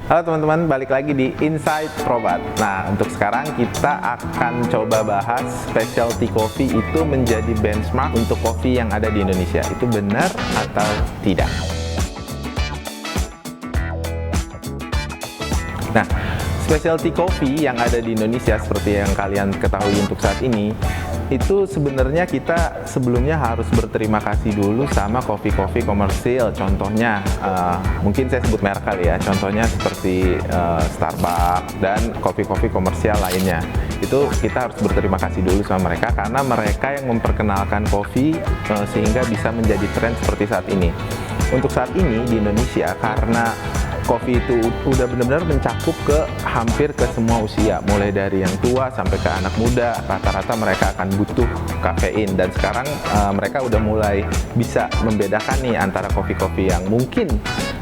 Halo teman-teman, balik lagi di Insight Probat. Nah, untuk sekarang kita akan coba bahas specialty coffee itu menjadi benchmark untuk kopi yang ada di Indonesia. Itu benar atau tidak? Nah, specialty coffee yang ada di Indonesia seperti yang kalian ketahui untuk saat ini, itu sebenarnya kita sebelumnya harus berterima kasih dulu sama kopi-kopi komersil. Contohnya, mungkin saya sebut merek kali ya, contohnya seperti Starbucks dan kopi-kopi komersial lainnya. Itu kita harus berterima kasih dulu sama mereka, karena mereka yang memperkenalkan kopi sehingga bisa menjadi tren seperti saat ini. Untuk saat ini di Indonesia, karena kopi itu udah benar-benar mencakup ke hampir ke semua usia, mulai dari yang tua sampai ke anak muda. Rata-rata mereka akan butuh kafein, dan sekarang mereka udah mulai bisa membedakan nih antara kopi-kopi yang mungkin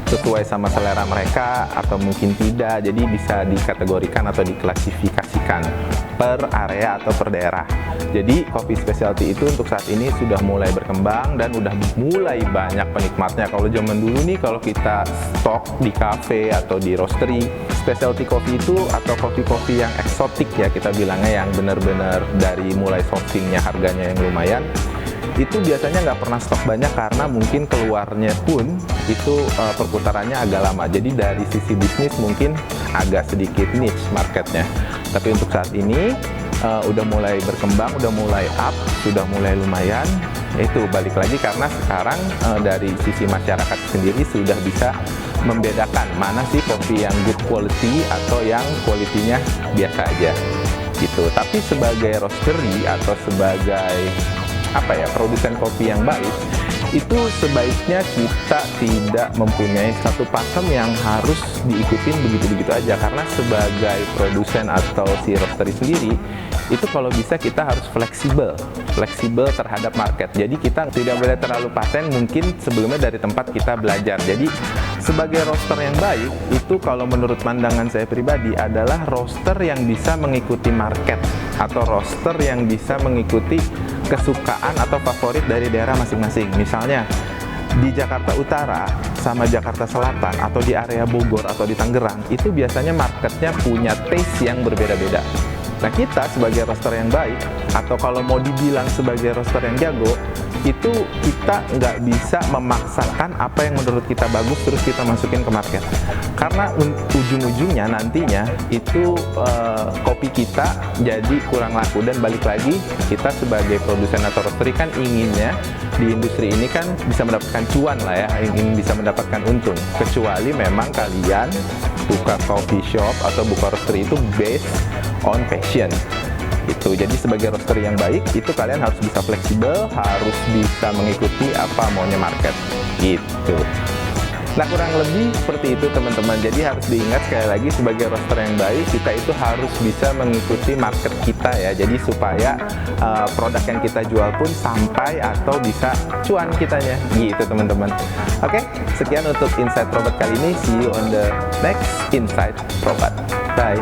sesuai sama selera mereka atau mungkin tidak. Jadi bisa dikategorikan atau diklasifikasikan per area atau per daerah. Jadi kopi specialty itu untuk saat ini sudah mulai berkembang dan udah mulai banyak penikmatnya. Kalau zaman dulu nih, kalau kita stok di cafe atau di roastery, specialty coffee itu atau kopi-kopi yang eksotik ya kita bilangnya, yang benar-benar dari mulai sourcingnya harganya yang lumayan, itu biasanya nggak pernah stok banyak karena mungkin keluarnya pun itu perputarannya agak lama. Jadi dari sisi bisnis mungkin agak sedikit niche marketnya. Tapi untuk saat ini udah mulai berkembang, udah mulai up, sudah mulai lumayan. Itu balik lagi karena sekarang dari sisi masyarakat sendiri sudah bisa membedakan mana sih kopi yang good quality atau yang kualitinya biasa aja gitu. Tapi sebagai roastery atau sebagai produsen kopi yang baik, itu sebaiknya kita tidak mempunyai satu pakem yang harus diikutin begitu-begitu aja, karena sebagai produsen atau si roastery sendiri itu kalau bisa kita harus fleksibel terhadap market. Jadi kita tidak boleh terlalu paten, mungkin sebelumnya dari tempat kita belajar. Jadi sebagai roaster yang baik itu kalau menurut pandangan saya pribadi adalah roaster yang bisa mengikuti market atau roaster yang bisa mengikuti kesukaan atau favorit dari daerah masing-masing. Misalnya di Jakarta Utara sama Jakarta Selatan atau di area Bogor atau di Tangerang, itu biasanya marketnya punya taste yang berbeda-beda. Nah, kita sebagai roaster yang baik, atau kalau mau dibilang sebagai roaster yang jago, itu kita nggak bisa memaksakan apa yang menurut kita bagus terus kita masukin ke market, karena ujung-ujungnya nantinya itu kopi kita jadi kurang laku. Dan balik lagi, kita sebagai produsen atau roastery kan inginnya di industri ini kan bisa mendapatkan cuan lah ya, ingin bisa mendapatkan untung. Kecuali memang kalian buka coffee shop atau buka roastery itu based on passion itu. Jadi sebagai roaster yang baik itu kalian harus bisa fleksibel, harus bisa mengikuti apa maunya market gitu. Nah, kurang lebih seperti itu teman-teman. Jadi harus diingat sekali lagi, sebagai roaster yang baik kita itu harus bisa mengikuti market kita ya. Jadi supaya produk yang kita jual pun sampai atau bisa cuan kitanya gitu teman-teman. Oke, sekian untuk Insight Probat kali ini. See you on the next Insight Probat. Bye.